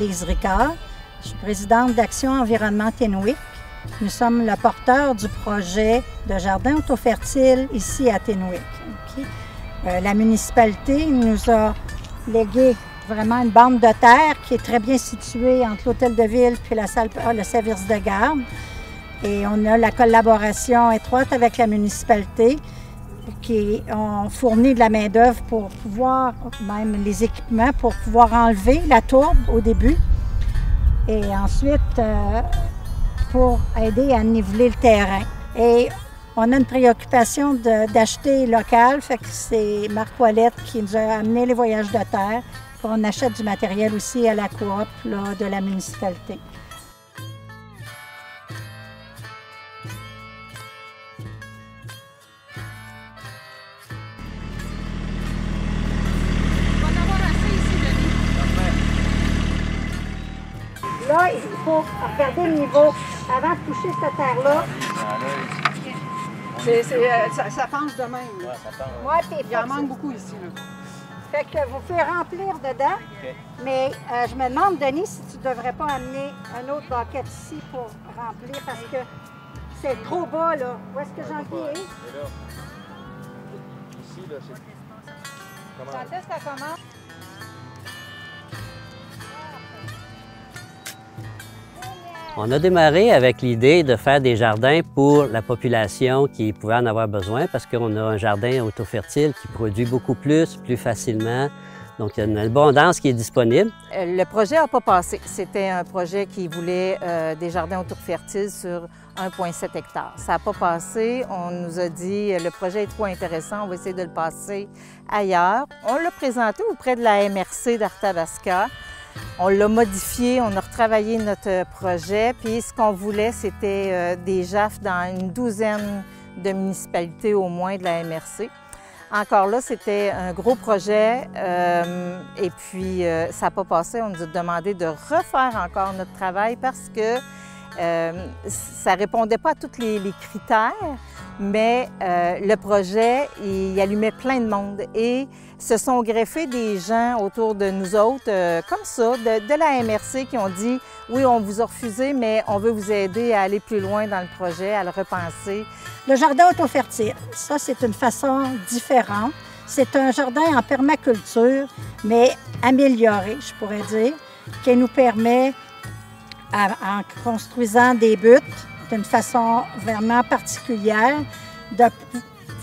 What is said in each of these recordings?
Lise Ricard. Je suis présidente d'Action Environnement Ténouic. Nous sommes le porteur du projet de jardin auto-fertile ici à Ténouic. Okay. La municipalité nous a légué vraiment une bande de terre qui est très bien située entre l'hôtel de ville puis le service de garde. Et on a la collaboration étroite avec la municipalité qui ont fourni de la main-d'œuvre pour pouvoir, même les équipements, pour pouvoir enlever la tourbe au début. Et ensuite, pour aider à niveler le terrain. Et on a une préoccupation d'acheter local, fait que c'est Marc Ouellette qui nous a amené les voyages de terre. On achète du matériel aussi à la coop là, de la municipalité. Là, il faut regarder le niveau avant de toucher cette terre-là. Ça penche de même. Ouais, ça penche. Ouais, puis il en manque beaucoup ici. Là. Fait que vous pouvez remplir dedans, okay. Mais je me demande, Denis, si tu ne devrais pas amener un autre bucket ici pour remplir parce que c'est trop bas, là. Où est-ce que Jean-Pierre est? Ici, là, c'est... Quand est-ce que ça commence? On a démarré avec l'idée de faire des jardins pour la population qui pouvait en avoir besoin parce qu'on a un jardin auto-fertile qui produit beaucoup plus facilement. Donc, il y a une abondance qui est disponible. Le projet n'a pas passé. C'était un projet qui voulait des jardins auto-fertiles sur 1,7 hectares. Ça n'a pas passé. On nous a dit le projet est trop intéressant, on va essayer de le passer ailleurs. On l'a présenté auprès de la MRC d'Arthabasca. On l'a modifié, on a retravaillé notre projet, puis ce qu'on voulait, c'était des JAF dans une douzaine de municipalités au moins de la MRC. Encore là, c'était un gros projet et puis ça n'a pas passé. On nous a demandé de refaire encore notre travail parce que ça ne répondait pas à tous les critères, mais le projet, il allumait plein de monde et se sont greffés des gens autour de nous autres, comme ça, de la MRC qui ont dit « Oui, on vous a refusé, mais on veut vous aider à aller plus loin dans le projet, à le repenser. » Le jardin auto-fertile, ça, c'est une façon différente. C'est un jardin en permaculture, mais amélioré, je pourrais dire, qui nous permet, en construisant des buttes d'une façon vraiment particulière, de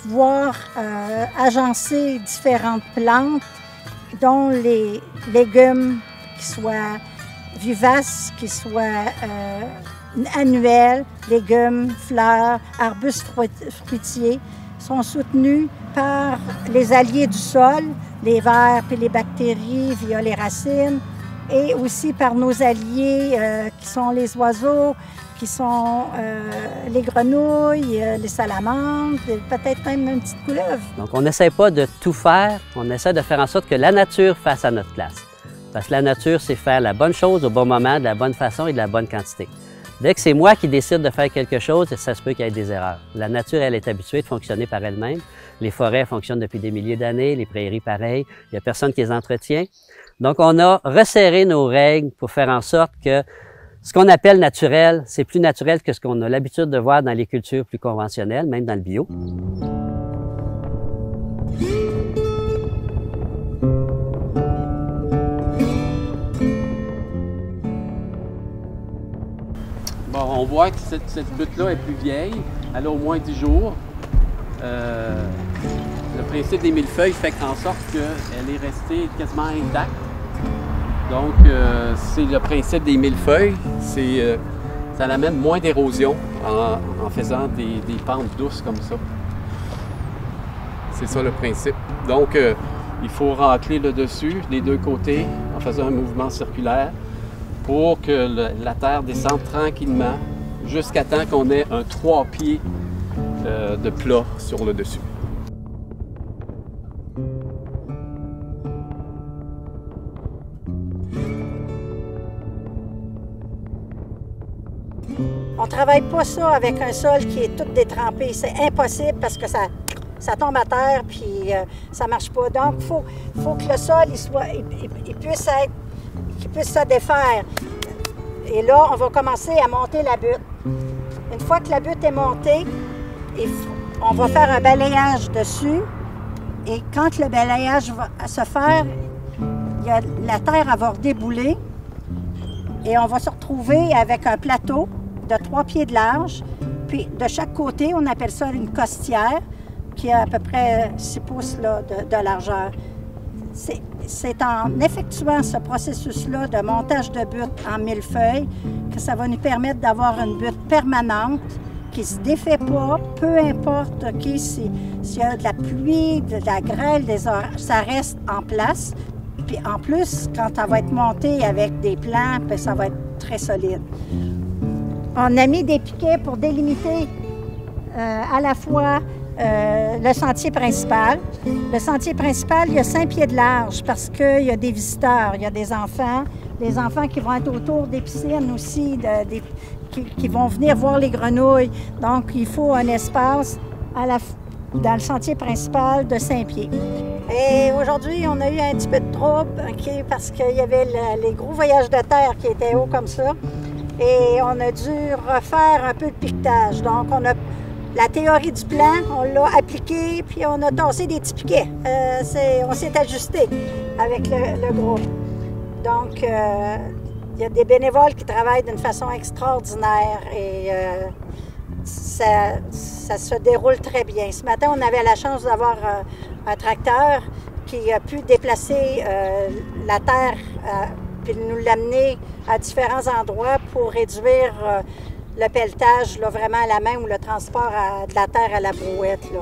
pouvoir agencer différentes plantes, dont les légumes qui soient vivaces, qui soient annuels, légumes, fleurs, arbustes fruitiers, sont soutenus par les alliés du sol, les vers et les bactéries via les racines, et aussi par nos alliés qui sont les oiseaux, qui sont les grenouilles, les salamandres, peut-être même une petite couleuvre. Donc, on n'essaie pas de tout faire, on essaie de faire en sorte que la nature fasse à notre place. Parce que la nature, c'est faire la bonne chose au bon moment, de la bonne façon et de la bonne quantité. Dès que c'est moi qui décide de faire quelque chose, ça se peut qu'il y ait des erreurs. La nature, elle est habituée de fonctionner par elle-même. Les forêts fonctionnent depuis des milliers d'années, les prairies pareil, il n'y a personne qui les entretient. Donc, on a resserré nos règles pour faire en sorte que ce qu'on appelle naturel, c'est plus naturel que ce qu'on a l'habitude de voir dans les cultures plus conventionnelles, même dans le bio. Bon, on voit que cette butte-là est plus vieille, elle a au moins 10 jours. Le principe des millefeuilles fait en sorte qu'elle est restée quasiment intacte. Donc, c'est le principe des millefeuilles, ça amène moins d'érosion en faisant des pentes douces comme ça. C'est ça le principe. Donc, il faut racler le dessus, les deux côtés, en faisant un mouvement circulaire pour que la terre descende tranquillement jusqu'à temps qu'on ait un 3 pieds de plat sur le dessus. On ne travaille pas ça avec un sol qui est tout détrempé. C'est impossible parce que ça tombe à terre puis ça ne marche pas. Donc, il faut que le sol il puisse être qui puisse se défaire. Et là, on va commencer à monter la butte. Une fois que la butte est montée, on va faire un balayage dessus. Et quand le balayage va se faire, la terre elle va redébouler. Et on va se retrouver avec un plateau de 3 pieds de large. Puis de chaque côté, on appelle ça une costière, qui a à peu près 6 pouces là, de largeur. C'est en effectuant ce processus-là de montage de butte en millefeuille que ça va nous permettre d'avoir une butte permanente qui ne se défait pas, peu importe s'il y a de la pluie, de la grêle, des orages, ça reste en place. Puis en plus, quand elle va être montée avec des plans, puis ça va être très solide. On a mis des piquets pour délimiter à la fois le sentier principal. Le sentier principal, il y a 5 pieds de large parce qu'il y a des visiteurs, il y a des enfants qui vont être autour des piscines aussi, qui vont venir voir les grenouilles. Donc, il faut un espace dans le sentier principal de 5 pieds. Et aujourd'hui, on a eu un petit peu de trouble parce qu'il y avait les gros voyages de terre qui étaient hauts comme ça. Et on a dû refaire un peu de piquetage. Donc, la théorie du plan, on l'a appliquée, puis on a tassé des petits piquets. On s'est ajusté avec le groupe. Donc, il y a des bénévoles qui travaillent d'une façon extraordinaire et ça se déroule très bien. Ce matin, on avait la chance d'avoir un tracteur qui a pu déplacer la terre puis nous l'amener à différents endroits pour réduire le pelletage là, vraiment à la main ou le transport de la terre à la brouette. Là.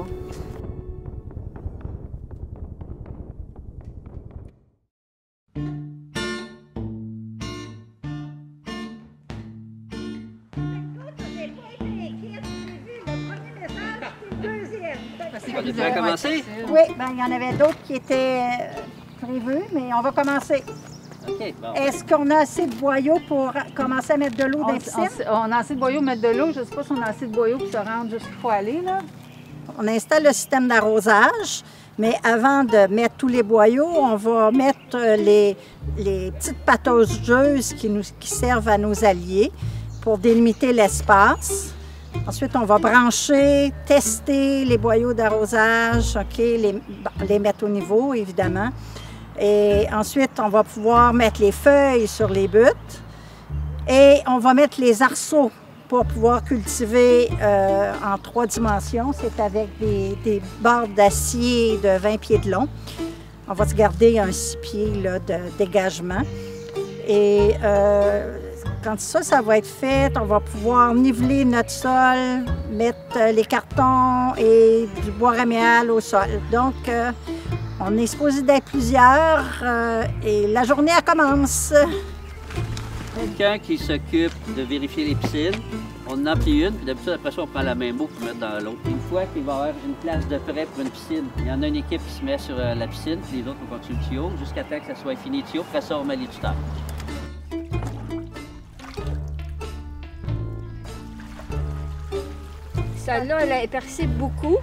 On devrait commencer? Oui, bien, il y en avait d'autres qui étaient prévus, mais on va commencer. OK, bon. Est-ce qu'on a assez de boyaux pour commencer à mettre de l'eau dans la piscine? On a assez de boyaux pour mettre de l'eau. Je ne sais pas si on a assez de boyaux pour se rendre jusqu'où il faut aller, là. On installe le système d'arrosage, mais avant de mettre tous les boyaux, on va mettre les petites patauges qui servent à nos alliés pour délimiter l'espace. Ensuite, on va brancher, tester les boyaux d'arrosage, OK, les mettre au niveau, évidemment. Et ensuite, on va pouvoir mettre les feuilles sur les buttes et on va mettre les arceaux pour pouvoir cultiver en 3 dimensions. C'est avec des barres d'acier de 20 pieds de long. On va se garder un 6 pieds là, de dégagement. Et quand ça va être fait, on va pouvoir niveler notre sol, mettre les cartons et du bois raméal au sol. Donc, on est supposé d'être plusieurs et la journée, elle commence. Quelqu'un qui s'occupe de vérifier les piscines, on en emplit une, puis d'habitude, après ça, on prend la même eau pour mettre dans l'autre. Une fois qu'il va y avoir une place de prêt pour une piscine, il y en a une équipe qui se met sur la piscine, puis les autres vont continuer le tuyau, jusqu'à temps que ça soit fini le tuyau, après ça, on met les tuteurs. Celle-là, elle a épercé beaucoup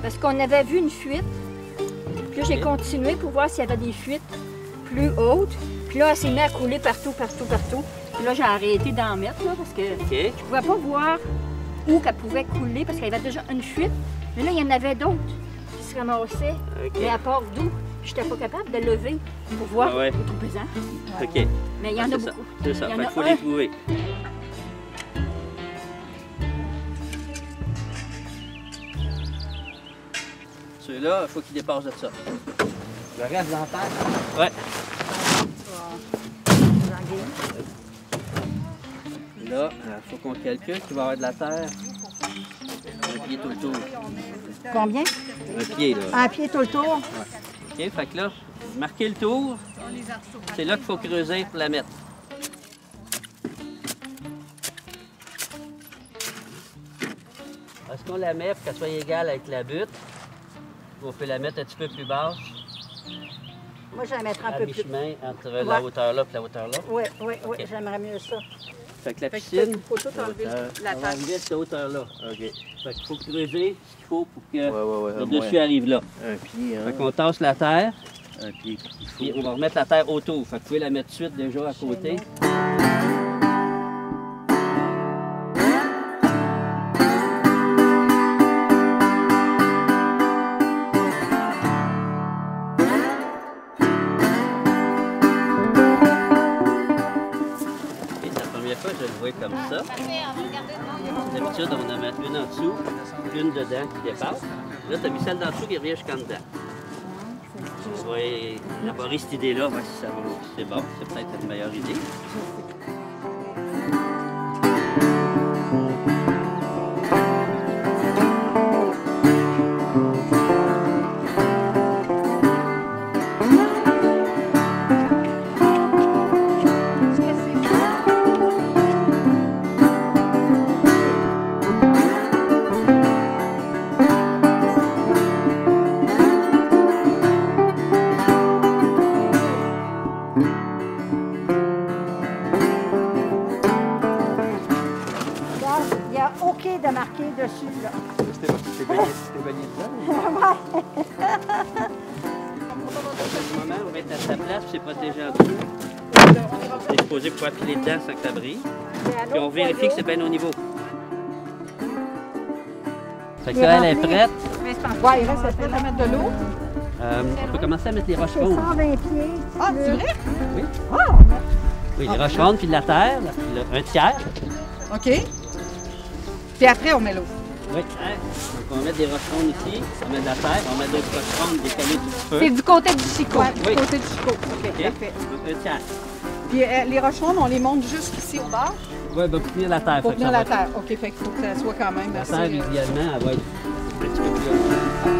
parce qu'on avait vu une fuite. Puis là, j'ai continué pour voir s'il y avait des fuites plus hautes. Puis là, elle s'est mise à couler partout. Puis là, j'ai arrêté d'en mettre là, parce que je ne pouvais pas voir où qu'elle pouvait couler parce qu'il y avait déjà une fuite. Mais là, il y en avait d'autres qui se ramassaient. Mais à part d'où, je n'étais pas capable de lever pour voir le trou pesant. OK. Mais il y en a beaucoup. C'est ça, il faut les trouver. Ceux-là, il faut qu'ils dépassent de ça. Le reste dans la terre? Oui. Là, il faut qu'on calcule qu'il va y avoir de la terre. Un pied tout le tour. Combien? Un pied, là. Un pied tout le tour? Ouais. OK, fait que là, marquez le tour. C'est là qu'il faut creuser pour la mettre. Est-ce qu'on la met pour qu'elle soit égale avec la butte? On peut la mettre un petit peu plus basse. Moi, je vais la mettre un peu plus. À mi-chemin entre la hauteur là et la hauteur là. Oui, j'aimerais mieux ça. Fait que la piscine, Il faut tout enlever la on va terre. arriver à cette hauteur-là. OK. Fait qu'il faut creuser ce qu'il faut pour que le moins. dessus arrive là. Un pied, hein? Fait qu'on tasse la terre. Puis on va remettre la terre autour. Fait que vous pouvez la mettre tout de suite déjà à côté. Je le vois comme ça. D'habitude, on en met une en dessous, une dedans qui dépasse. Là, tu as mis celle d'en dessous qui revient jusqu'en dedans. Oui, élaborer cette idée-là, voir si ça va. C'est bon, c'est peut-être une meilleure idée. De marquer dessus, là. C'était baigné dedans? Au moment où on va être à sa place, c'est protégé en dessous. C'est supposé pouvoir piler dedans sans que ça brise. Puis on vérifie que c'est bien au niveau. Fait que là, elle est prête. Ouais, il reste peut-être à mettre de l'eau. On peut commencer à mettre les roches C'est rondes. 120 pieds. Ah, c'est vrai? Oui. Ah! Oui, les roches rondes puis de la terre, un tiers. OK. Puis après, on met l'eau. Oui. Donc on va mettre des roches rondes ici, on met de la terre, on met d'autres roches rondes décalées du feu. C'est du côté du chicot. Oui. Du côté du chicot. OK, OK. parfait. Donc un tiers. Puis les roches rondes, on les monte juste ici au bord Oui, ben, pour tenir la terre. pour Fait que tenir ça la va terre. OK, fait qu'il faut que ça soit quand même La assez... terre, idéalement, elle va être un petit peu plus haute. OK.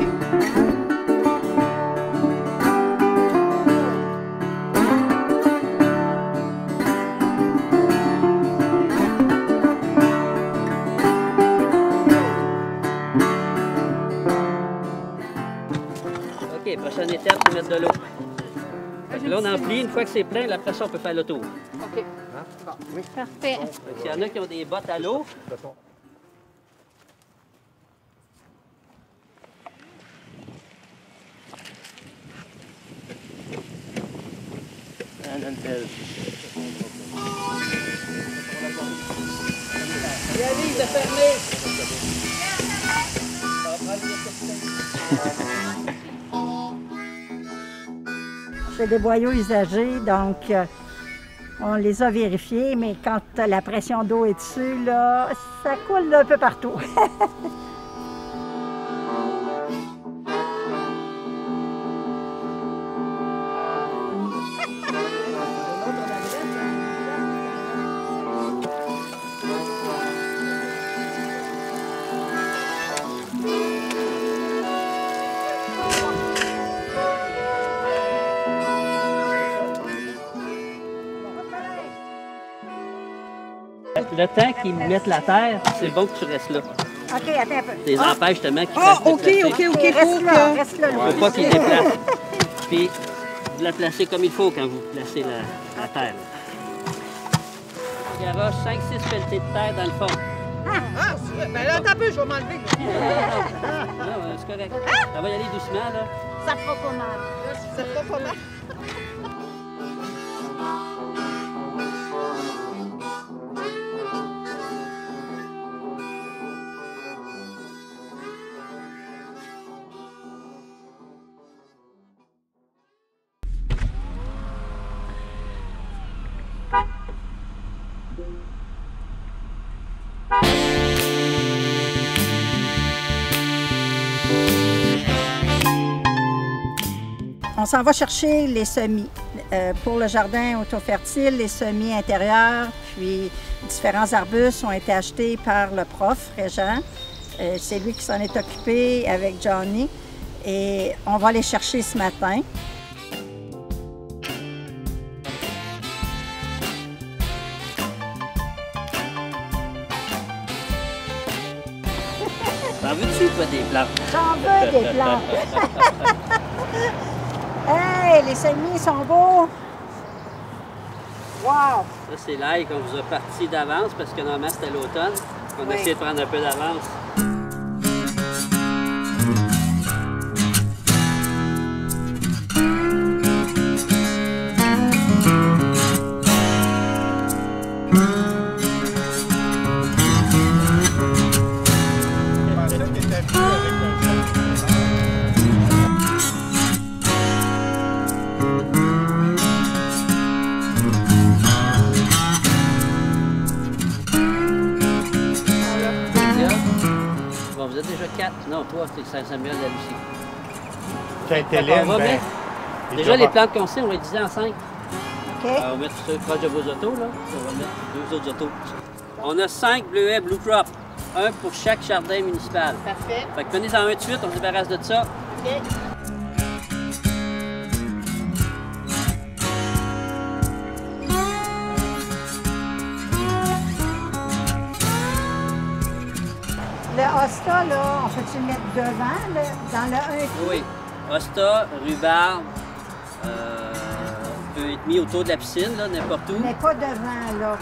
OK, prochaine étape, c'est mettre de l'eau. Là, on emplit. Une fois que c'est plein, après ça, on peut faire le tour. OK. Bon. Oui. Parfait. S'il y en a qui ont des bottes à l'eau, de fermer. C'est des boyaux usagés, donc on les a vérifiés, mais quand la pression d'eau est dessus, là, ça coule un peu partout. Le temps qu'ils mettent la terre, c'est bon que tu restes là. OK, attends un peu. Tu les empêches justement qu'ils Ah, fassent OK, déplacer. OK. Reste là, reste là. Il ne faut pas qu'ils déplacent. Puis, vous la placez comme il faut quand vous placez la terre. Il y aura 5-6 pelletés de terre dans le fond. Ah, ben là, attends un peu, je vais m'enlever. Non, c'est correct. Ça va y aller doucement, là. Ça fera pas mal. Ça fera pas mal. On s'en va chercher les semis. Pour le jardin auto-fertile, les semis intérieurs, puis différents arbustes ont été achetés par le prof, Régent. C'est lui qui s'en est occupé avec Johnny. Et on va les chercher ce matin. T'en veux-tu, toi, des plantes? J'en veux des plantes! Hey, les semis sont beaux! Wow! Ça, c'est l'ail qu'on vous a parti d'avance parce que normalement, c'était l'automne. On a essayé de prendre un peu d'avance. vous êtes déjà 4. Non, 3, c'est Saint-Samuel de la Lucie. Sainte-Hélène, On va ben, mettre- Déjà, les plantes qu'on sait, on va les diviser en 5. OK. On va mettre ça proche de vos autos, là. On va mettre 2 autres autos. On a 5 bleuets Blue Crop. Un pour chaque jardin municipal. Parfait. Fait que prenez-en un de suite, on se débarrasse de ça. OK. Le hosta, là, on peut-tu le mettre devant, là, dans le 1 Oui. Hosta, rhubarbe, peut être mis autour de la piscine, là, n'importe où. mais pas devant, là.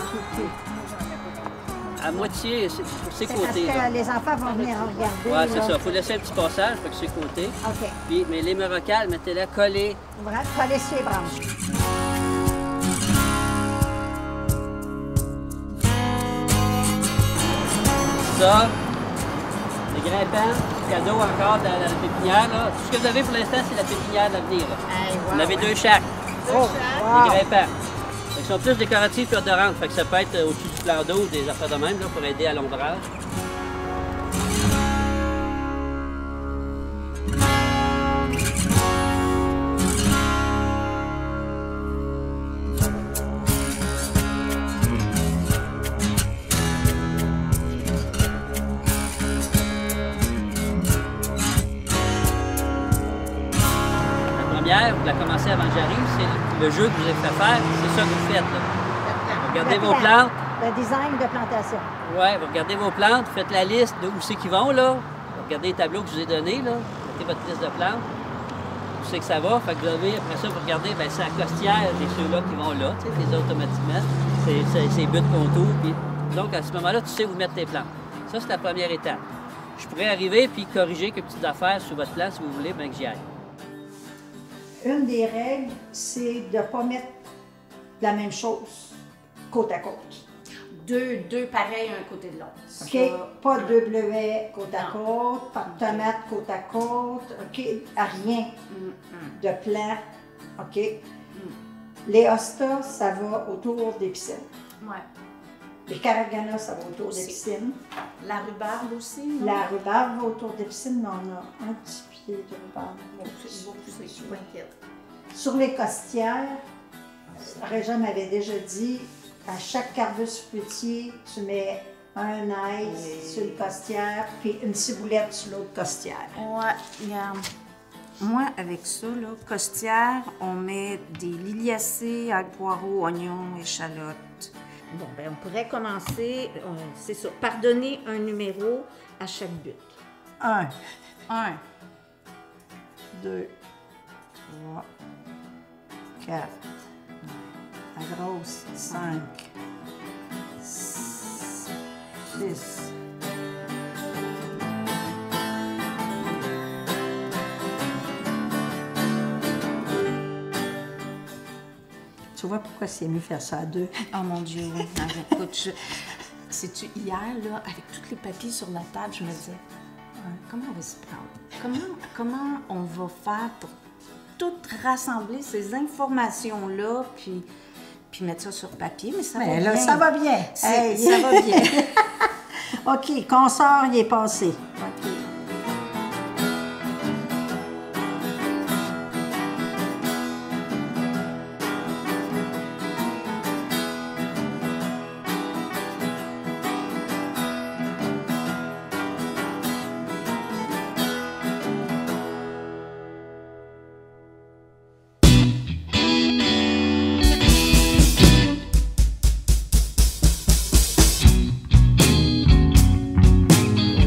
À moitié, c'est pour ses C'est parce côtés. là. que les enfants vont venir regarder. Ouais, c'est là. ça. Il faut laisser un petit passage, fait que ses côtés. OK. Puis, mais les mérocales, mettez-les collés. Voilà, coller sur les branches. Ça, les grimpants, cadeau encore dans la pépinière. Là. Tout ce que vous avez pour l'instant, c'est la pépinière d'avenir. Vous en avez 2 chaque. Oh, Les grimpants. Fait qu'ils sont plus décoratifs que odorantes. Fait que ça peut être au-dessus du plan d'eau, des affaires de même là, pour aider à l'ombrage. La première, vous la commencez avant que j'arrive, c'est le jeu que je vous ai fait faire. C'est ça que vous faites. Là. Vous regardez vos plantes. Le design de plantation. Ouais, vous regardez vos plantes, faites la liste de où c'est qu'ils vont, là. Vous regardez les tableaux que je vous ai donnés, là. Mettez votre liste de plantes. Où c'est que ça va. Fait que vous avez, après ça, vous regardez, ben c'est la costière et ceux-là qui vont là, tu sais, les automatiquement. C'est but contour. Puis, donc, à ce moment-là, tu sais où mettre tes plantes. Ça, c'est la première étape. Je pourrais arriver puis corriger quelques petites affaires sur votre plan, si vous voulez, bien que j'y aille. Une des règles, c'est de ne pas mettre la même chose côte à côte. Deux pareils un côté de l'autre. OK? Pas 2 bleuets côte à côte, pas de tomates côte à côte, OK? Rien de plat, OK? Les hostas, ça va autour des piscines. Ouais. Les caraganas, ça va autour des Aussi. piscines. La rhubarbe aussi, non? La rhubarbe va autour des piscines, mais on a un petit pied de rhubarbe. Je suis pas inquiète. Sur les costières, Réjean m'avait déjà dit, à chaque carbus fruitier, tu mets un ail sur une costière, puis une ciboulette sur l'autre costière. Ouais, regarde. Moi, avec ça, là, costière, on met des liliacées, algues, poireaux, oignons, échalotes. Bon, ben on pourrait commencer, c'est ça, par donner un numéro à chaque but. 1, 1, 2, 3, 4, la grosse, 5, 6. Tu vois pourquoi c'est mieux faire ça à 2? oh mon Dieu, oui. Non, écoute, sais-tu, hier, là, avec tous les papiers sur la table, je me disais, comment on va se prendre? Comment on va faire pour tout rassembler ces informations-là, puis mettre ça sur papier? Mais ça va Mais là, bien. ça va bien. Hey, ça va bien. OK, consort, il est passé. OK.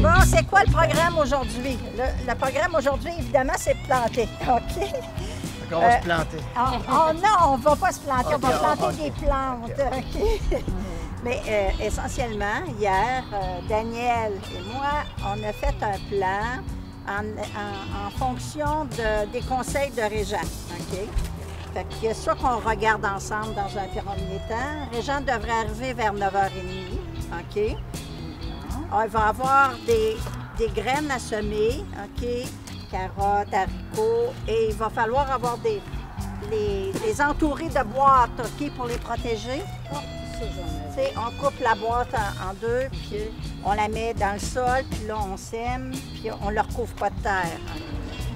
Bon, c'est quoi le programme aujourd'hui? Le programme aujourd'hui, évidemment, c'est de planter. OK? On va se planter. Non, on ne va pas se planter, on va OK, planter OK. des plantes. OK? Mais essentiellement, hier, Daniel et moi, on a fait un plan en fonction des conseils de Réjean. OK? Fait qu'il y a ça qu'on regarde ensemble dans un premier temps. Réjean devrait arriver vers 9h30. OK? Il va y avoir des graines à semer, OK? Carottes, haricots, et il va falloir avoir les entourer de boîtes, OK, pour les protéger. Tu sais, on coupe la boîte en deux, puis on la met dans le sol, puis là, on sème, puis on ne leur recouvre pas de terre.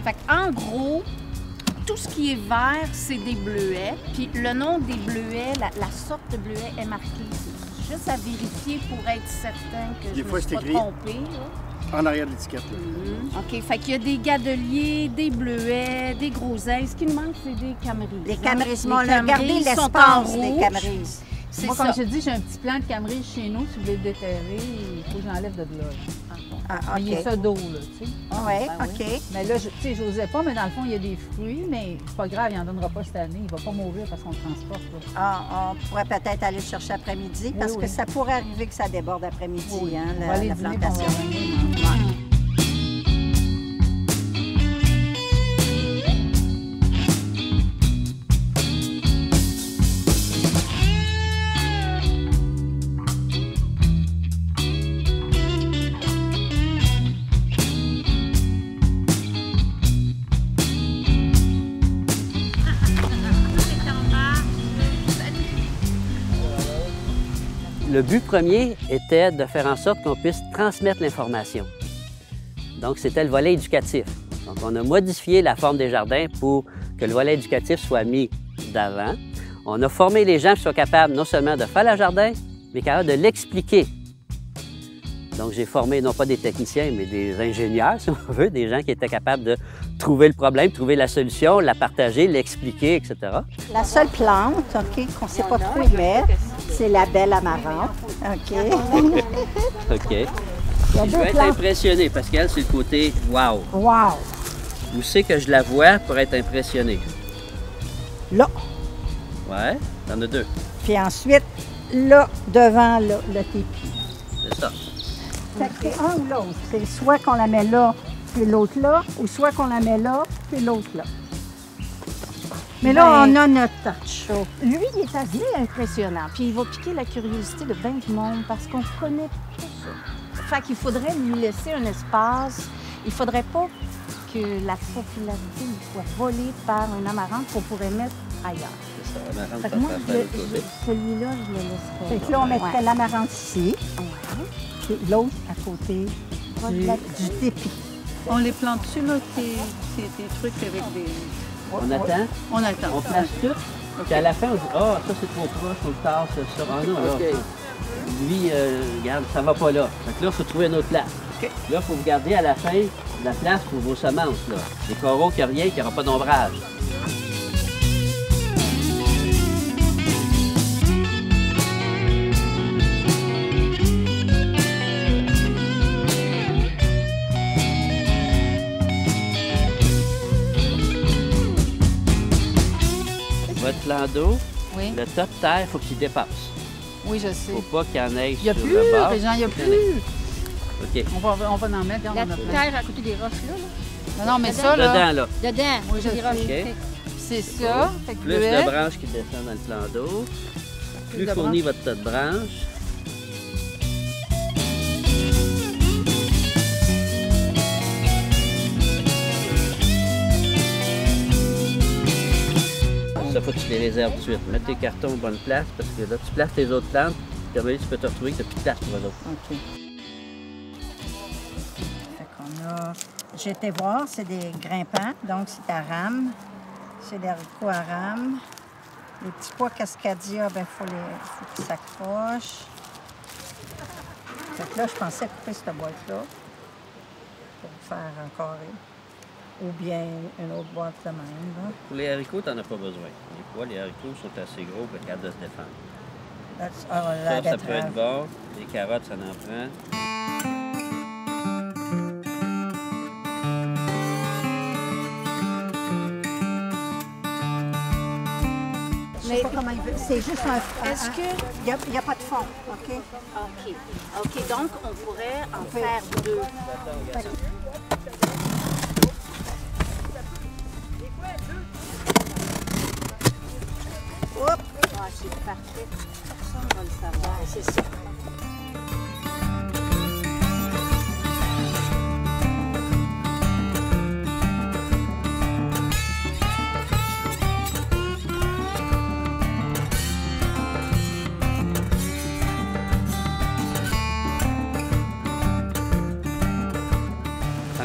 Fait qu'en gros, tout ce qui est vert, c'est des bleuets. Puis le nom des bleuets, la sorte de bleuet est marquée. C'est juste à vérifier pour être certain que je ne me suis pas trompée. En arrière de l'étiquette. OK. Fait qu'il y a des gadeliers, des bleuets, des groseilles. Ce qui nous manque, c'est des camerises. Les camerises, on a camerises gardé l'espace des camerises. Moi, comme je te dis, j'ai un petit plant de camerise chez nous. Si vous voulez le déterrer, il faut que j'enlève de là. Ah, Mais il y a ça d'eau, là, tu sais. Oui, Ben OK. Mais là, tu sais, j'osais pas, mais dans le fond, il y a des fruits, mais c'est pas grave, il n'en donnera pas cette année. Il va pas mourir parce qu'on le transporte. Là. Ah, on pourrait peut-être aller le chercher après-midi, parce que ça pourrait arriver que ça déborde après-midi, hein, On va aller la dîner, plantation. puis on va revenir. Le but premier était de faire en sorte qu'on puisse transmettre l'information. Donc, c'était le volet éducatif. Donc, on a modifié la forme des jardins pour que le volet éducatif soit mis d'avant. On a formé les gens pour qu'ils soient capables non seulement de faire le jardin, mais capables de l'expliquer. Donc, j'ai formé non pas des techniciens, mais des ingénieurs, si on veut, des gens qui étaient capables de trouver le problème, trouver la solution, la partager, l'expliquer, etc. La seule plante, OK, qu'on ne sait pas trop y mettre, c'est la belle amarante. OK. OK. Je vais être impressionné parce qu'elle, c'est le côté « wow ». Wow! Où c'est que je la vois pour être impressionné? Là. Ouais, t'en as deux. Puis ensuite, là, devant là, le tépi. C'est ça. Fait que c'est un ou l'autre. C'est soit qu'on la met là, puis l'autre là, ou soit qu'on la met là, puis l'autre là. Mais là, on a notre touch. Lui, il est assez impressionnant. Puis il va piquer la curiosité de bien du monde parce qu'on connaît pas ça. Fait qu'il faudrait lui laisser un espace. Il faudrait pas que la popularité lui soit volée par un amarante qu'on pourrait mettre ailleurs. C'est ça, amarante, Fait que moi, ça fait l'autre côté. celui-là, je le laisserais. Fait que là, on mettrait l'amarante ici, Ouais. puis l'autre à côté du tépi. On les plante-tu, là, tes trucs avec des... On attend, On attend. on place tout, puis à la fin, on dit « Ah, ça c'est trop proche, on le tasse ça. » Ah non, là, lui, regarde, ça va pas là. Fait que là, il faut trouver une autre place. Là, il faut vous garder à la fin la place pour vos semences, là. Des coraux qui n'ont rien, qui n'aura pas d'ombrage. Votre plan d'eau, Oui. le tas de terre, il faut qu'il dépasse. Oui, je sais. Il ne faut pas qu'il y en ait Il n'y a sur plus, le bord. Régent, il n'y a plus. OK. On va en mettre, regarde, La on a plein. terre à côté des roches, là. Non, mais ça, là, Dedans, là. Dedans, Oui, je des sais. roches. OK. c'est ça. Fait que Plus bleuet. de branches qui descendent dans le plan d'eau, plus de fourni votre tas de branches. Ça, faut que tu les réserves tout de suite. Mets tes cartons aux bonnes places parce que là, tu places tes autres plantes, puis après, tu peux te retrouver que tu n'as plus de place pour eux autres. OK. Fait qu'on a... J'ai été voir, c'est des grimpants, donc c'est à rame. C'est des haricots à rame. Les petits pois cascadia, ben faut qu'ils s'accrochent. Fait que là, je pensais couper cette boîte-là pour faire un carré. Ou bien une autre boîte de même, là. Pour les haricots, tu n'en as pas besoin. Les pois, les haricots sont assez gros pour être capable de se défendre. La Ça peut betterave. être bon. Les carottes, ça en prend. Je sais pas comment il veut. C'est juste un... Est-ce que... Il n'y a pas de fond, OK? OK. OK, donc on pourrait en faire deux. Oups! Ah, c'est parfait. Personne ne va le savoir. C'est ça.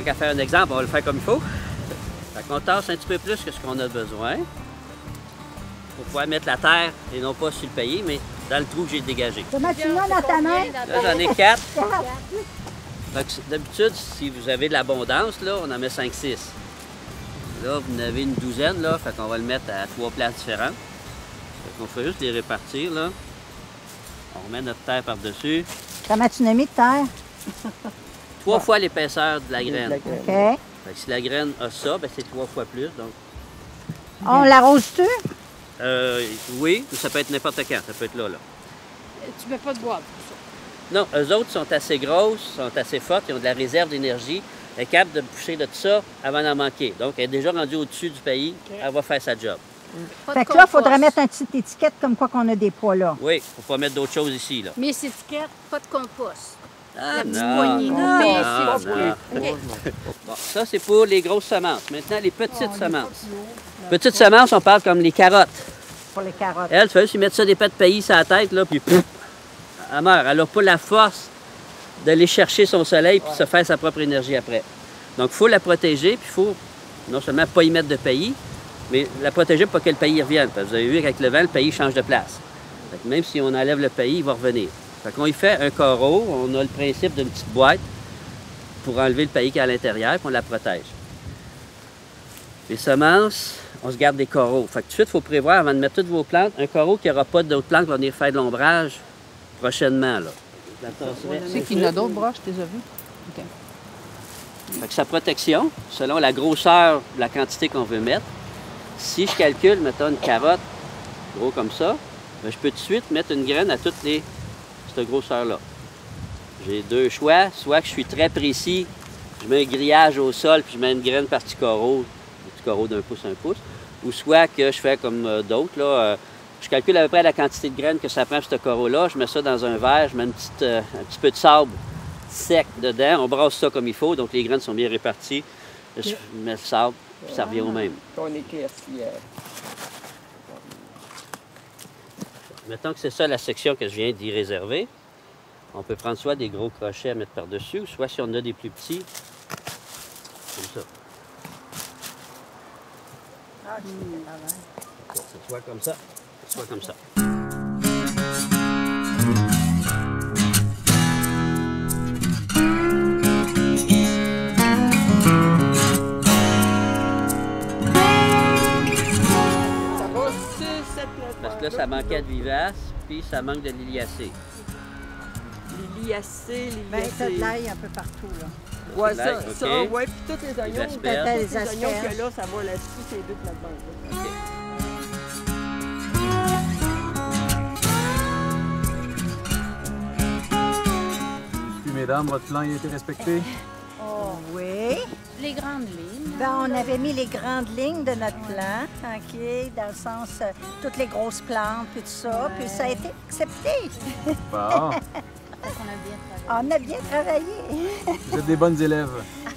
qu'à faire un exemple, on va le faire comme il faut. Fait qu'on tasse un petit peu plus que ce qu'on a besoin pour pouvoir mettre la terre et non pas sur le pays, mais dans le trou que j'ai dégagé. Comment tu l'as dans ta main? Là, j'en ai 4. D'habitude, si vous avez de l'abondance, là, on en met 5-6. Là, vous en avez une douzaine, là, fait qu'on va le mettre à 3 places différentes. Fait qu'on fait juste les répartir, là. On remet notre terre par-dessus. Comment tu l'as mis de terre? 3 fois l'épaisseur de la graine. OK. Fait que si la graine a ça, ben c'est 3 fois plus. Donc, On l'arrose-tu? oui, ou ça peut être n'importe quand. Ça peut être là, là. Tu mets pas de bois. Non, eux autres sont assez grosses, sont assez fortes, ils ont de la réserve d'énergie. Elle est capable de boucher de tout ça avant d'en manquer. Donc, elle est déjà rendue au-dessus du pays. Elle va faire sa job. Fait que là, il faudrait mettre une petite étiquette comme quoi qu'on a des pois là. Oui, il ne faut pas mettre d'autres choses ici, là. Mes étiquettes, pas de compost. Ah, La petite non, poignée. non, Mais non, c'est non. OK. Bon, ça, c'est pour les grosses semences. Maintenant, les petites semences. Petites semences, on parle comme les carottes. Pour les carottes. Elle, tu fais juste lui mettre ça des pets de pays sur la tête, là, puis pouf, elle meurt. Elle n'a pas la force d'aller chercher son soleil puis se faire sa propre énergie après. Donc, il faut la protéger, puis il faut non seulement pas y mettre de pays, mais la protéger pour pas que le pays revienne. Parce que vous avez vu qu'avec le vent, le pays change de place. Fait que même si on enlève le pays, il va revenir. Fait qu'on y fait un carreau, on a le principe d'une petite boîte pour enlever le pays qui est à l'intérieur, puis on la protège. Les semences, on se garde des carreaux. Fait que tout de suite, il faut prévoir, avant de mettre toutes vos plantes, un carreau qui n'aura pas d'autres plantes qui vont venir faire de l'ombrage prochainement. Là. Tu sais qu'il y en a d'autres broches, tu les as vues? OK. Fait que sa protection, selon la grosseur, la quantité qu'on veut mettre, si je calcule, mettons une carotte, gros comme ça, bien, je peux tout de suite mettre une graine à toutes cette grosseur-là. J'ai deux choix, soit que je suis très précis, je mets un grillage au sol, puis je mets une graine par petit carreau d'un pouce, un pouce, ou soit que je fais comme d'autres, là, je calcule à peu près la quantité de graines que ça prend pour ce carreau-là, je mets ça dans un verre, je mets un petit peu de sable sec dedans, on brasse ça comme il faut, donc les graines sont bien réparties. Je mets le sable, puis ça revient au même. On éclaircit. Mettons que c'est ça la section que je viens d'y réserver. On peut prendre soit des gros crochets à mettre par-dessus, ou soit si on a des plus petits, comme ça. C'est soit comme ça, soit comme ça. Parce que là, ça manquait de vivace, puis ça manque de liliacées. Liliacées, Ben, t'as de l'ail un peu partout, là. Ouais, L'ail, ça, OK. ouais, puis tous les oignons, asperges. tous les oignons que là, ça va là-dessus, c'est vite là-dedans. OK. Puis, mesdames, votre plan a été respecté? Oui. Les grandes lignes. Ben, on avait mis les grandes lignes de notre plan, OK, dans le sens, toutes les grosses plantes, puis tout ça, puis ça a été accepté. Bon. On a bien travaillé. On a bien travaillé. Vous êtes des bonnes élèves.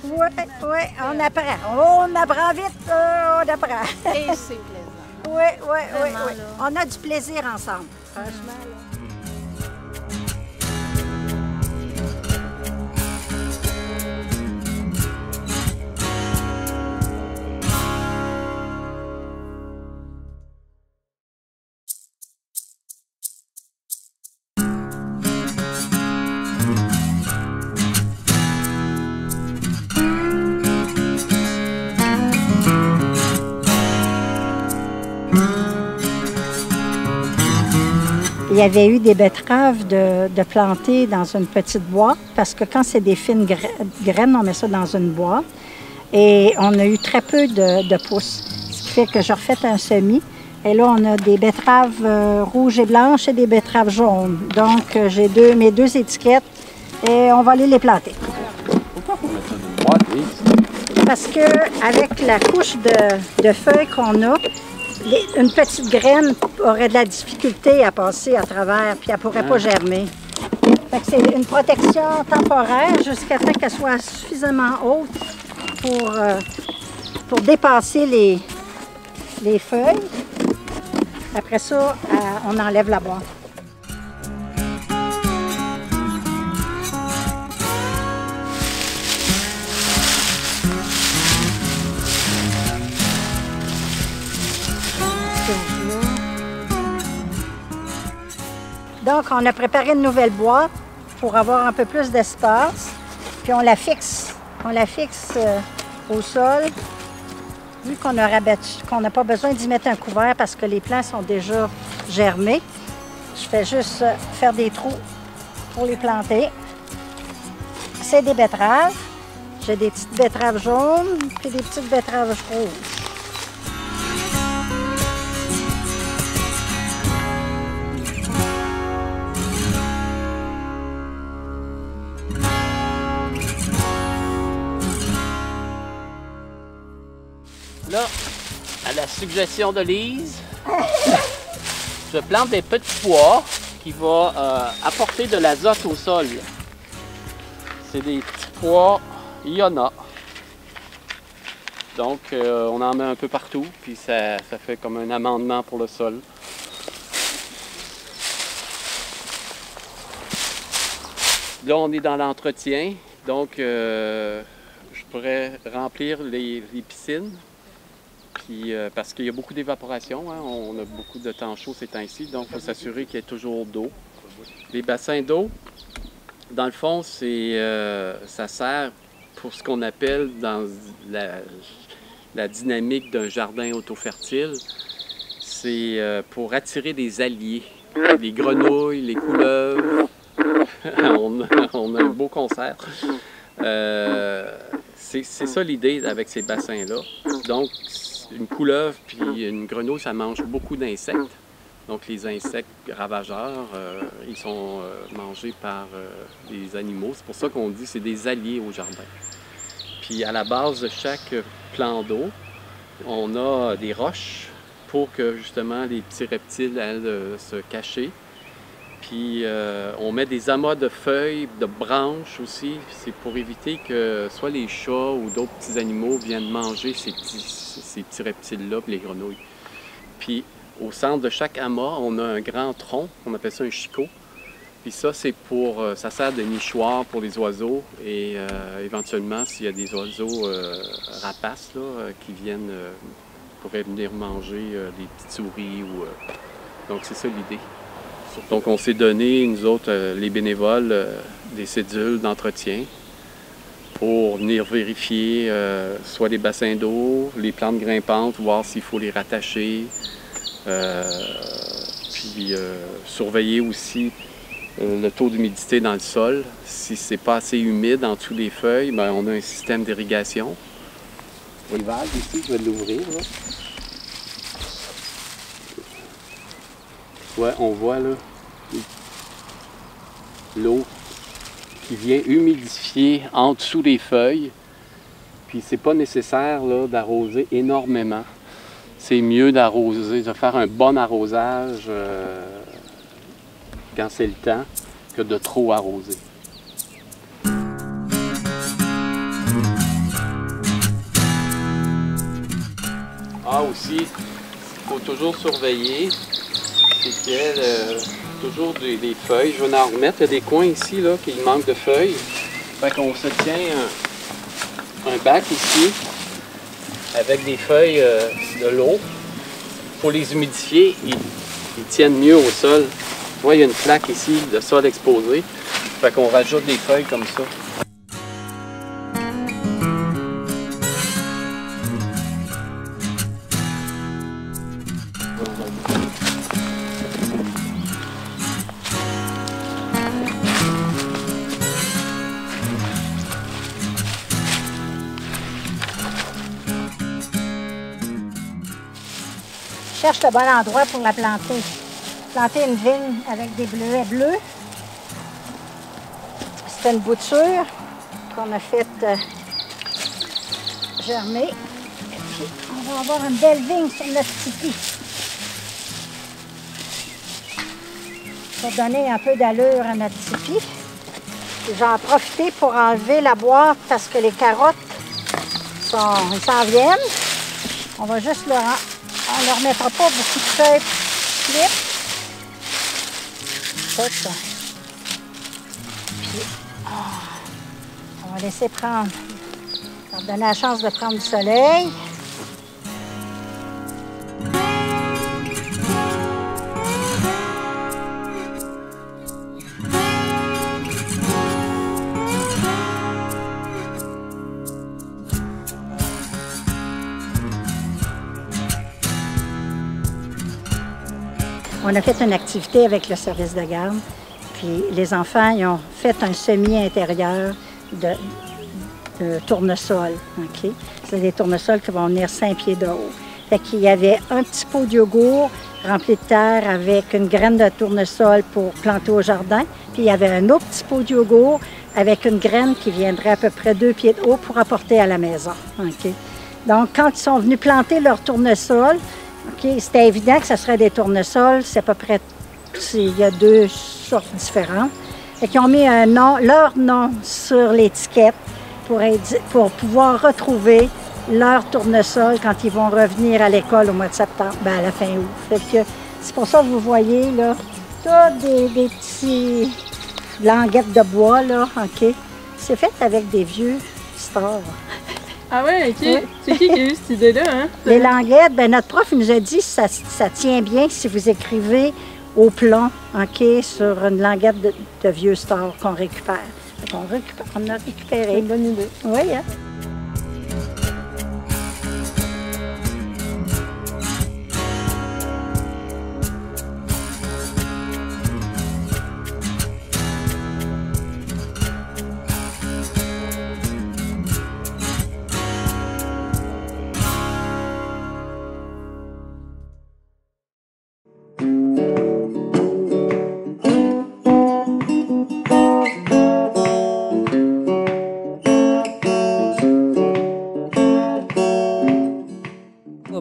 Oui, oui, on apprend. On apprend vite, on apprend. Et c'est plaisant. Oui, oui, oui, Vraiment, oui. là. On a du plaisir ensemble, franchement. Là. Il y avait eu des betteraves de planter dans une petite boîte parce que quand c'est des fines graines, on met ça dans une boîte. Et on a eu très peu de pousses, ce qui fait que je refais un semis. Et là, on a des betteraves rouges et blanches et des betteraves jaunes. Donc, j'ai mes deux étiquettes et on va aller les planter. Pourquoi il faut mettre ça dans une boîte, oui? Parce qu'avec la couche de feuilles qu'on a, une petite graine aurait de la difficulté à passer à travers, puis elle ne pourrait pas germer. Fait que c'est une protection temporaire jusqu'à temps qu'elle soit suffisamment haute pour dépasser les feuilles. Après ça, on enlève la boîte. Donc, on a préparé une nouvelle boîte pour avoir un peu plus d'espace. Puis on la fixe. On la fixe au sol. Vu qu'on a rabattu, qu'on n'a pas besoin d'y mettre un couvert parce que les plants sont déjà germés, je fais juste faire des trous pour les planter. C'est des betteraves. J'ai des petites betteraves jaunes puis des petites betteraves rouges. Là, à la suggestion de Lise, je plante des petits pois qui vont apporter de l'azote au sol. C'est des petits pois Iona. Donc, on en met un peu partout, puis ça fait comme un amendement pour le sol. Là, on est dans l'entretien, donc je pourrais remplir les piscines. Puis, parce qu'il y a beaucoup d'évaporation, hein, on a beaucoup de temps chaud ces temps-ci, donc il faut s'assurer qu'il y ait toujours d'eau. Les bassins d'eau, dans le fond, ça sert pour ce qu'on appelle dans la dynamique d'un jardin auto-fertile, c'est pour attirer des alliés, les grenouilles, les couleuvres. on a un beau concert. C'est ça l'idée avec ces bassins-là. Donc, une couleuvre puis une grenouille, ça mange beaucoup d'insectes. Donc, les insectes ravageurs, ils sont mangés par les animaux. C'est pour ça qu'on dit que c'est des alliés au jardin. Puis, à la base de chaque plan d'eau, on a des roches pour que, justement, les petits reptiles aillent se cacher. Puis, on met des amas de feuilles, de branches aussi. C'est pour éviter que soit les chats ou d'autres petits animaux viennent manger ces petits reptiles-là, puis les grenouilles. Puis, au centre de chaque amas, on a un grand tronc, on appelle ça un chicot. Puis ça, ça sert de nichoir pour les oiseaux et éventuellement, s'il y a des oiseaux rapaces là, qui pourraient venir manger des petites souris. Donc, c'est ça l'idée. Donc, on s'est donné, nous autres, les bénévoles, des cédules d'entretien pour venir vérifier soit les bassins d'eau, les plantes grimpantes, voir s'il faut les rattacher, puis surveiller aussi le taux d'humidité dans le sol. Si c'est pas assez humide en dessous des feuilles, bien, on a un système d'irrigation. Les vagues ici, je vais l'ouvrir. Ouais, on voit là l'eau qui vient humidifier en dessous des feuilles. Puis c'est pas nécessaire là, d'arroser énormément. C'est mieux d'arroser, de faire un bon arrosage quand c'est le temps que de trop arroser. Ah aussi, il faut toujours surveiller. C'est qu'il y a toujours des feuilles. Je vais en remettre. Il y a des coins ici là, qui manquent de feuilles. Fait qu'on se tient un bac ici avec des feuilles de l'eau. Pour les humidifier, ils tiennent mieux au sol. Tu vois, il y a une plaque ici de sol exposé. Fait qu'on rajoute des feuilles comme ça. Cherche le bon endroit pour la planter. Planter une vigne avec des bleuets bleus. C'est une bouture qu'on a faite germer. Et puis, on va avoir une belle vigne sur notre tipi. Pour donner un peu d'allure à notre tipi. J'en ai profité pour enlever la boîte parce que les carottes s'en viennent. On va juste on ne leur mettra pas beaucoup de feuilles clip. C'est ça. Puis, on va laisser prendre, leur donner la chance de prendre du soleil. On a fait une activité avec le service de garde, puis les enfants ils ont fait un semis intérieur de tournesol. Okay? C'est des tournesols qui vont venir 5 pieds de haut. Fait qu'il y avait un petit pot de yogourt rempli de terre avec une graine de tournesol pour planter au jardin. Puis il y avait un autre petit pot de yogourt avec une graine qui viendrait à peu près 2 pieds de haut pour apporter à la maison. Okay? Donc, quand ils sont venus planter leur tournesol, okay, c'était évident que ce serait des tournesols. C'est à peu près, il y a 2 sortes différentes. Et qu'ils ont mis leur nom sur l'étiquette pour pouvoir retrouver leur tournesol quand ils vont revenir à l'école au mois de septembre, bien à la fin août. Fait que c'est pour ça que vous voyez, là, tous des petits languettes de bois, là, OK? C'est fait avec des vieux stores. Ah ouais, OK. Oui. C'est qui a eu cette idée-là, hein? Les languettes, bien notre prof il nous a dit que ça tient bien si vous écrivez au plomb, OK, sur une languette de vieux stores qu'on récupère. On a récupéré. C'est une bonne idée. Oui, hein?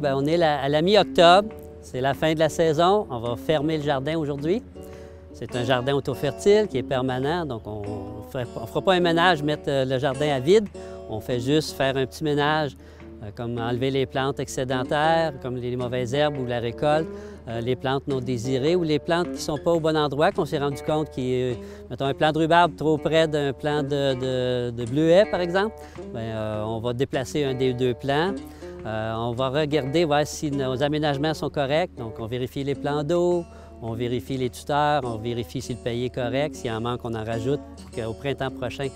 Bien, on est à la mi-octobre, c'est la fin de la saison. On va fermer le jardin aujourd'hui. C'est un jardin auto-fertile qui est permanent, donc on ne fera pas un ménage, mettre le jardin à vide. On fait juste faire un petit ménage, comme enlever les plantes excédentaires, comme les mauvaises herbes ou la récolte, les plantes non désirées ou les plantes qui ne sont pas au bon endroit, qu'on s'est rendu compte qui est, mettons, un plant de rhubarbe trop près d'un plant de bleuet, par exemple. Bien, on va déplacer un des 2 plants. On va regarder voir si nos aménagements sont corrects. Donc, on vérifie les plans d'eau, on vérifie les tuteurs, on vérifie si le pays est correct. S'il en manque, on en rajoute pour qu'au printemps prochain,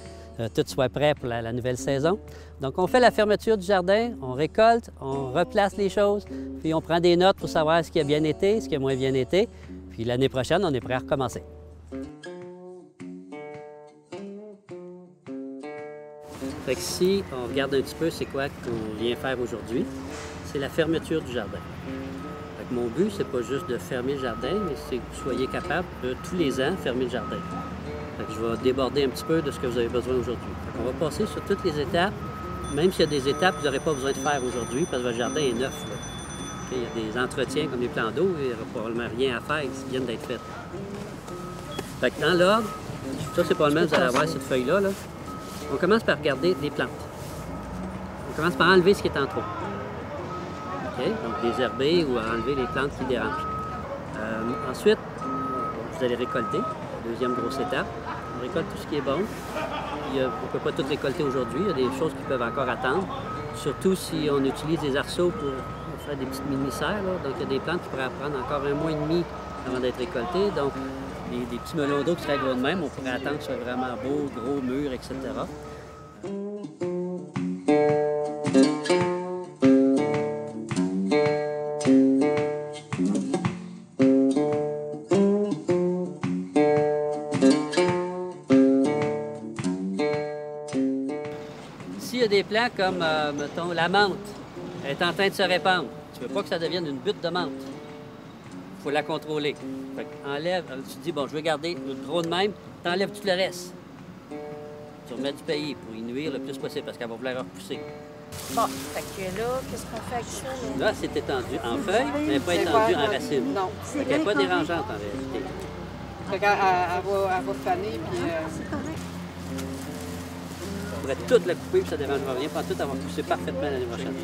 tout soit prêt pour la nouvelle saison. Donc, on fait la fermeture du jardin, on récolte, on replace les choses, puis on prend des notes pour savoir ce qui a bien été, ce qui a moins bien été. Puis l'année prochaine, on est prêt à recommencer. Fait que si on regarde un petit peu c'est quoi qu'on vient faire aujourd'hui, c'est la fermeture du jardin. Fait que mon but, c'est pas juste de fermer le jardin, mais c'est que vous soyez capable de tous les ans fermer le jardin. Fait que je vais déborder un petit peu de ce que vous avez besoin aujourd'hui. On va passer sur toutes les étapes, même s'il y a des étapes que vous n'aurez pas besoin de faire aujourd'hui parce que votre jardin est neuf. Là. Il y a des entretiens comme les plans d'eau, il n'y aura probablement rien à faire qui viennent d'être faits. Fait que dans l'ordre, ça c'est pas le même, vous allez avoir cette feuille-là. Là. On commence par regarder les plantes. On commence par enlever ce qui est en trop. Okay? Donc désherber ou enlever les plantes qui dérangent. Ensuite, vous allez récolter, deuxième grosse étape. On récolte tout ce qui est bon. On ne peut pas tout récolter aujourd'hui, il y a des choses qui peuvent encore attendre. Surtout si on utilise des arceaux pour faire des petites mini-serres. Donc il y a des plantes qui pourraient prendre encore 1 mois et demi avant d'être récoltées. Donc des petits melons d'eau qui seraient gros de même, on pourrait attendre que ce soit vraiment beau, gros, mûr, etc. S'il y a des plants comme, mettons, la menthe, elle est en train de se répandre. Tu ne veux pas que ça devienne une butte de menthe. Il faut la contrôler. Fait enlève, tu te dis, bon, je vais garder le gros de même, tu enlèves tout le reste. Tu remets du pays pour y nuire le plus possible parce qu'elle va vouloir repousser. Bon, fait que là, qu'est-ce qu'on fait avec ça? Là, c'est étendu en feuilles, mais pas étendu en racines. Non. Fait qu'elle n'est pas dérangeante en réalité. Fait qu'elle va faner, puis... C'est correct. On pourrait toute la couper, puis ça ne dérangera rien. Pas tout, elle va pousser parfaitement l'année prochaine.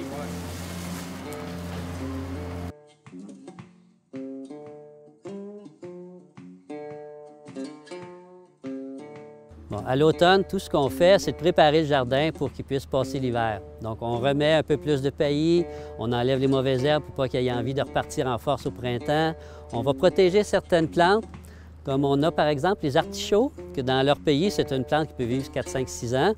Bon, à l'automne, tout ce qu'on fait, c'est de préparer le jardin pour qu'il puisse passer l'hiver. Donc, on remet un peu plus de paillis, on enlève les mauvaises herbes pour pas qu'il y ait envie de repartir en force au printemps. On va protéger certaines plantes. Comme on a par exemple les artichauts, que dans leur pays, c'est une plante qui peut vivre 4, 5, 6 ans.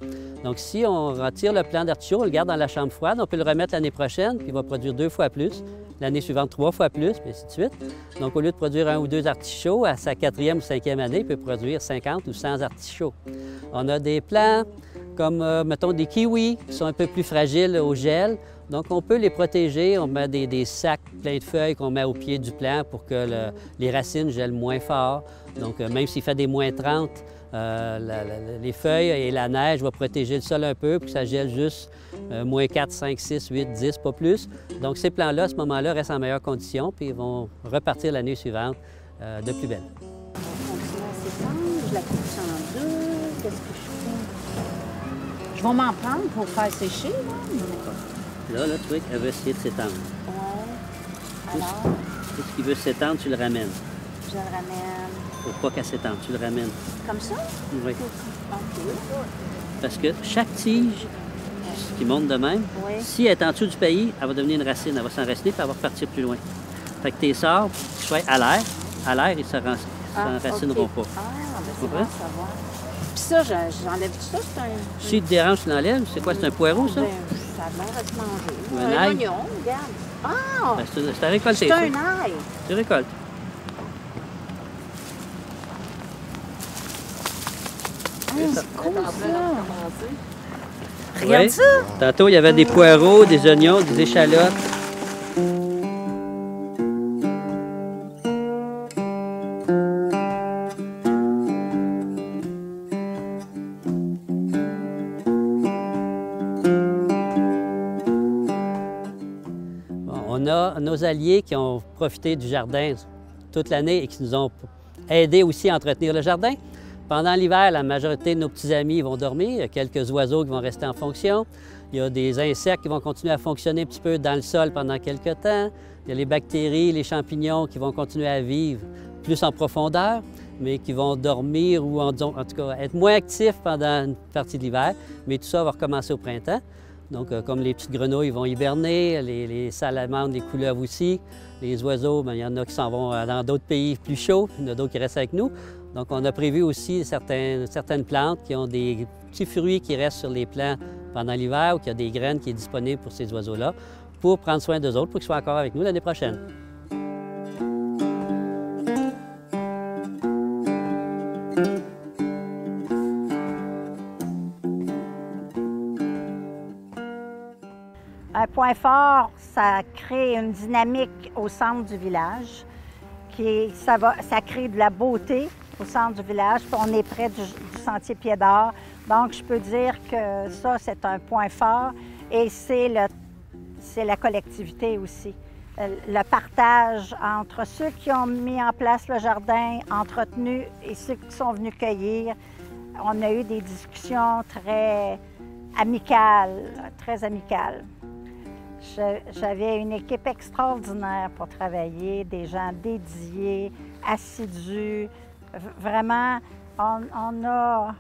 Donc si on retire le plant d'artichaut, on le garde dans la chambre froide, on peut le remettre l'année prochaine, puis il va produire 2 fois plus, l'année suivante 3 fois plus, puis ainsi de suite. Donc au lieu de produire 1 ou 2 artichauts, à sa 4e ou 5e année, il peut produire 50 ou 100 artichauts. On a des plants comme, mettons, des kiwis, qui sont un peu plus fragiles au gel. Donc, on peut les protéger. On met des sacs pleins de feuilles qu'on met au pied du plant pour que les racines gèlent moins fort. Donc, même s'il fait des moins 30, les feuilles et la neige vont protéger le sol un peu pour que ça gèle juste moins 4, 5, 6, 8, 10, pas plus. Donc, ces plants-là, à ce moment-là, restent en meilleures conditions puis ils vont repartir l'année suivante de plus belle. On va continuer à s'étendre. Je la coupe en deux. Qu'est-ce que je fais? Je vais m'en prendre pour faire sécher, là. Là, tu vois qu'elle veut essayer de s'étendre. Ouais. Alors, Tout ce qui veut s'étendre, tu le ramènes. je le ramène. Pour pas qu'elle s'étende, tu le ramènes. Comme ça? Oui. OK. Parce que chaque tige qui monte de même, Oui. si elle est en dessous du pays, elle va devenir une racine. Elle va s'enraciner puis elle va repartir plus loin. Fait que tes sorts, qu'ils soient à l'air, ils ne s'enracineront pas. Ah, ben c'est Tu bon comprends? à savoir. Puis ça, j'enlève tout ça, c'est un... Si te dérange, tu l'enlèves. C'est quoi? C'est un poireau, ça? Ben, ça a l'air à se manger. Ou un ail? oignon, regarde. Ah! Ben, c'est à récolter, C'est ça. un ail. Tu récoltes. Ah, c'est cool, ça. Oui. Regarde ça. Tantôt, il y avait des poireaux, des oignons, des échalotes. On a nos alliés qui ont profité du jardin toute l'année et qui nous ont aidés aussi à entretenir le jardin. Pendant l'hiver, la majorité de nos petits amis vont dormir. Il y a quelques oiseaux qui vont rester en fonction. Il y a des insectes qui vont continuer à fonctionner un petit peu dans le sol pendant quelques temps. Il y a les bactéries, les champignons qui vont continuer à vivre plus en profondeur, mais qui vont dormir ou en tout cas être moins actifs pendant une partie de l'hiver. Mais tout ça va recommencer au printemps. Donc, comme les petites grenouilles vont hiberner, les salamandres, les couleuvres aussi. Les oiseaux, bien, il y en a qui s'en vont dans d'autres pays plus chauds, il y en a d'autres qui restent avec nous. Donc, on a prévu aussi certaines plantes qui ont des petits fruits qui restent sur les plants pendant l'hiver ou qui a des graines qui sont disponibles pour ces oiseaux-là pour prendre soin d'eux autres pour qu'ils soient encore avec nous l'année prochaine. Un point fort, ça crée une dynamique au centre du village. Ça crée de la beauté au centre du village. Puis on est près du sentier Pied d'Or. Donc, je peux dire que ça, c'est un point fort. Et c'est la collectivité aussi. Le partage entre ceux qui ont mis en place le jardin, entretenu, et ceux qui sont venus cueillir. On a eu des discussions très amicales, très amicales. J'avais une équipe extraordinaire pour travailler, des gens dédiés, assidus. Vraiment, on a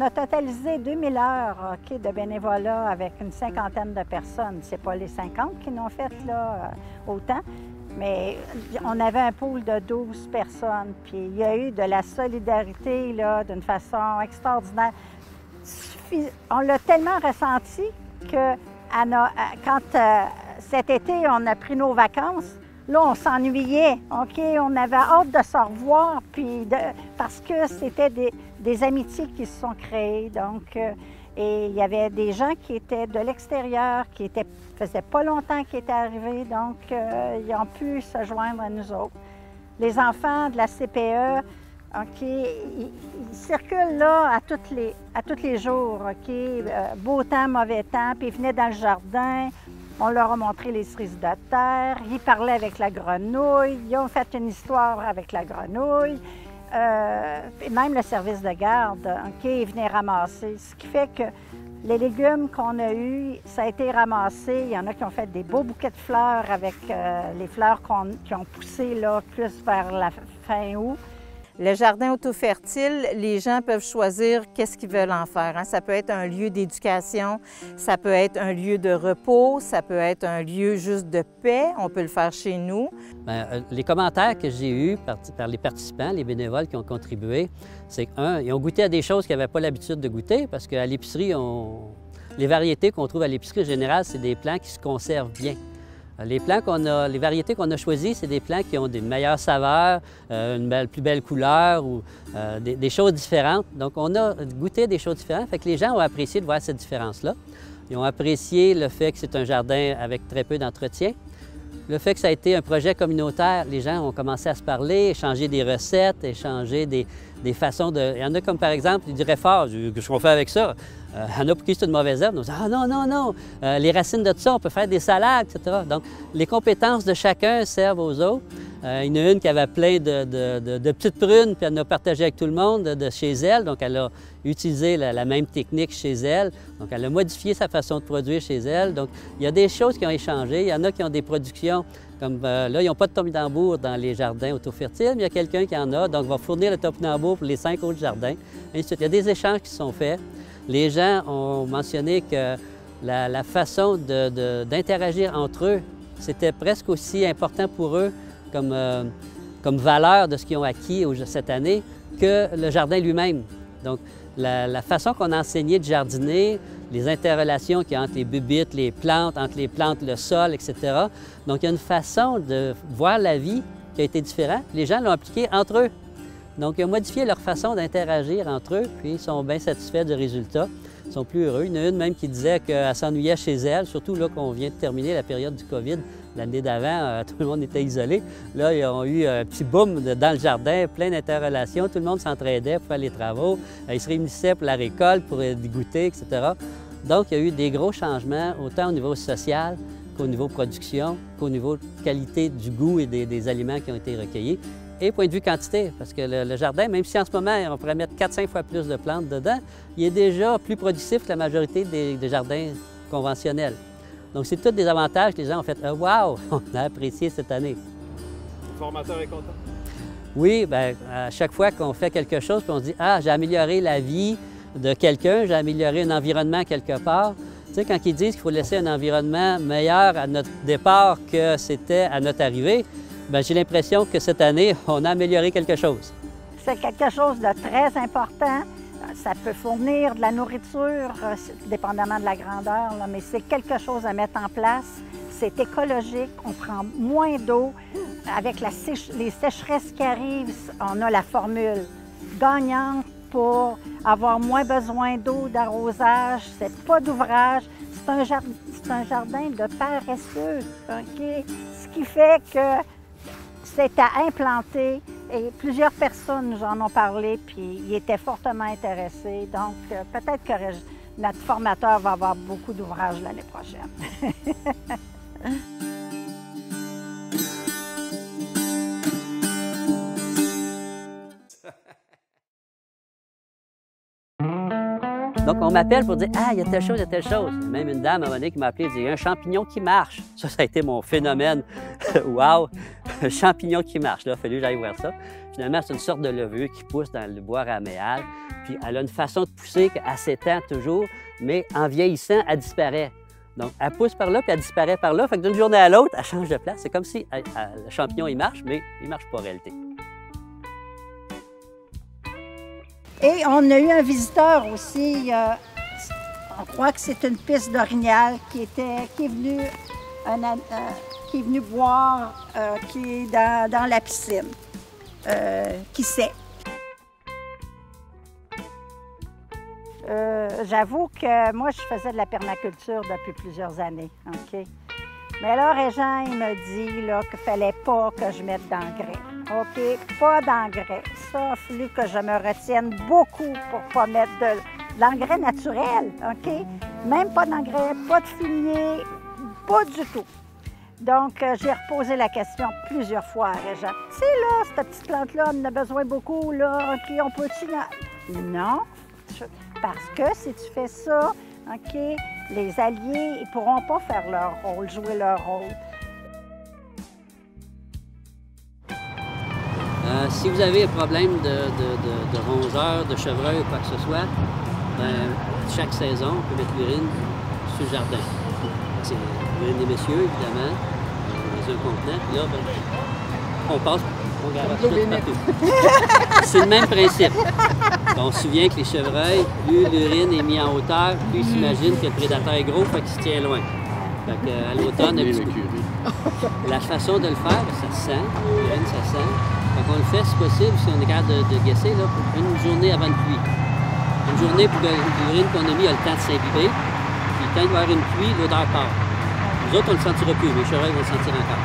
totalisé 2000 heures de bénévolat avec une cinquantaine de personnes. C'est pas les 50 qui l'ont fait là, autant, mais on avait un pool de 12 personnes. Puis il y a eu de la solidarité là, d'une façon extraordinaire. On l'a tellement ressenti que quand cet été, on a pris nos vacances, là, on s'ennuyait, OK? On avait hâte de se revoir, puis parce que c'était des amitiés qui se sont créées. Donc, et il y avait des gens qui étaient de l'extérieur, faisait pas longtemps qu'ils étaient arrivés, donc ils ont pu se joindre à nous autres. Les enfants de la CPE, OK, ils circulent là à tous les jours, OK? Beau temps, mauvais temps, puis ils venaient dans le jardin. On leur a montré les cerises de terre. Ils parlaient avec la grenouille. Ils ont fait une histoire avec la grenouille. Et même le service de garde, OK, ils venaient ramasser. Ce qui fait que les légumes qu'on a eus, ça a été ramassé. Il y en a qui ont fait des beaux bouquets de fleurs avec les fleurs qui ont poussé là, plus vers la fin août. Le jardin auto-fertile, les gens peuvent choisir qu'est-ce qu'ils veulent en faire. Hein. Ça peut être un lieu d'éducation, ça peut être un lieu de repos, ça peut être un lieu juste de paix. On peut le faire chez nous. Bien, les commentaires que j'ai eus par les participants, les bénévoles qui ont contribué, c'est ils ont goûté à des choses qu'ils n'avaient pas l'habitude de goûter parce qu'à l'épicerie, les variétés qu'on trouve à l'épicerie générale, c'est des plants qui se conservent bien. Les variétés qu'on a choisies, c'est des plants qui ont des meilleures saveurs, plus belle couleur ou des choses différentes. Donc, on a goûté des choses différentes. Fait que les gens ont apprécié de voir cette différence-là. Ils ont apprécié le fait que c'est un jardin avec très peu d'entretien. Le fait que ça a été un projet communautaire, les gens ont commencé à se parler, échanger des recettes, échanger des façons de... Il y en a comme, par exemple, ils diraient fort, qu'est-ce qu'on fait avec ça? Il y en a pour qui c'est une mauvaise herbe. On dit, ah non, non, non, les racines de ça, on peut faire des salades, etc. Donc, les compétences de chacun servent aux autres. Il y en a une qui avait plein de petites prunes, puis elle en a partagé avec tout le monde de chez elle. Donc, elle a utilisé la même technique chez elle. Donc, elle a modifié sa façon de produire chez elle. Donc, il y a des choses qui ont échangé. Il y en a qui ont des productions comme là, ils n'ont pas de topinambour dans les jardins auto-fertiles, mais il y a quelqu'un qui en a, donc va fournir le topinambour pour les 5 autres jardins. Et il y a des échanges qui sont faits. Les gens ont mentionné que la façon d'interagir entre eux, c'était presque aussi important pour eux comme valeur de ce qu'ils ont acquis cette année que le jardin lui-même. Donc, la façon qu'on a enseigné de jardiner, les interrelations qu'il y a entre les bubites, les plantes, entre les plantes, le sol, etc. Donc, il y a une façon de voir la vie qui a été différente. Les gens l'ont appliquée entre eux. Donc, ils ont modifié leur façon d'interagir entre eux, puis ils sont bien satisfaits du résultat. Ils sont plus heureux. Il y en a une même qui disait qu'elle s'ennuyait chez elle, surtout là qu'on vient de terminer la période du COVID. L'année d'avant, tout le monde était isolé. Là, ils ont eu un petit boom dans le jardin, plein d'interrelations. Tout le monde s'entraidait pour faire les travaux. Ils se réunissaient pour la récolte, pour goûter, etc. Donc, il y a eu des gros changements, autant au niveau social qu'au niveau production, qu'au niveau qualité du goût et des aliments qui ont été recueillis. Et point de vue quantité, parce que le jardin, même si en ce moment, on pourrait mettre 4-5 fois plus de plantes dedans, il est déjà plus productif que la majorité des jardins conventionnels. Donc, c'est tous des avantages que les gens ont fait « Wow! On a apprécié cette année. » Le formateur est content? Oui, bien, à chaque fois qu'on fait quelque chose, puis on se dit « Ah, j'ai amélioré la vie de quelqu'un, j'ai amélioré un environnement quelque part. » Tu sais, quand ils disent qu'il faut laisser un environnement meilleur à notre départ que c'était à notre arrivée, bien, j'ai l'impression que cette année, on a amélioré quelque chose. C'est quelque chose de très important. Ça peut fournir de la nourriture, dépendamment de la grandeur, là, mais c'est quelque chose à mettre en place. C'est écologique, on prend moins d'eau. Avec les sécheresses qui arrivent, on a la formule gagnante pour avoir moins besoin d'eau, d'arrosage. C'est pas d'ouvrage. C'est un jardin de paresseux, OK? Ce qui fait que c'est à implanter et plusieurs personnes nous en ont parlé puis ils étaient fortement intéressés. Donc, peut-être que notre formateur va avoir beaucoup d'ouvrages l'année prochaine. Donc, on m'appelle pour dire « Ah, il y a telle chose, il y a telle chose. » Même une dame, à un moment donné, qui m'a appelé et dit « Il y a un champignon qui marche. » Ça a été mon phénomène. Wow! Un champignon qui marche. Là, il a fallu que j'aille voir ça. Finalement, c'est une sorte de levure qui pousse dans le bois raméal. Puis, elle a une façon de pousser qu'elle s'étend toujours, mais en vieillissant, elle disparaît. Donc, elle pousse par là, puis elle disparaît par là. Fait que d'une journée à l'autre, elle change de place. C'est comme si le champignon, il marche, mais il ne marche pas en réalité. Et on a eu un visiteur aussi, on croit que c'est une piste d'orignal qui est venu boire, qui est dans la piscine. Qui sait? J'avoue que moi, je faisais de la permaculture depuis plusieurs années, OK? Mais là, Régent, il m'a dit qu'il ne fallait pas que je mette d'engrais. OK? Pas d'engrais. Ça, il a fallu que je me retienne beaucoup pour ne pas mettre de l'engrais naturel. OK? Même pas d'engrais, pas de fumier, pas du tout. Donc, j'ai reposé la question plusieurs fois à Régent. Tu sais, là, cette petite plante-là, on en a besoin beaucoup, là. OK, on peut-tu... Non, parce que si tu fais ça, OK, les alliés, ils ne pourront pas faire leur rôle, jouer leur rôle. Si vous avez un problème de rongeurs, de chevreuils ou quoi que ce soit, ben, chaque saison, on peut mettre l'urine sur le jardin. C'est l'urine des messieurs, évidemment, dans un contenant. Puis là, ben, on passe, on garoche tout partout. C'est le même principe. On se souvient que les chevreuils, plus l'urine est mise en hauteur, plus ils s'imaginent que le prédateur est gros, fait qu'il se tient loin. Fait qu'à l'automne, la façon de le faire, ça se sent, l'urine, ça se sent. Fait qu'on le fait, si possible, si on est capable de guesser, là, pour une journée avant une pluie. Une journée pour que l'urine qu'on a mis a le temps de s'imbiber. Puis quand il va y avoir une pluie, l'odeur part. Nous autres, on ne le sentira plus, mais les chevreuils vont le sentir encore.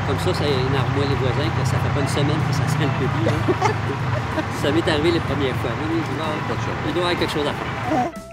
Comme ça énerve moins les voisins, que ça fait pas une semaine que ça sent le plus. Ça m'est arrivé les premières fois. Il doit y avoir quelque chose à faire.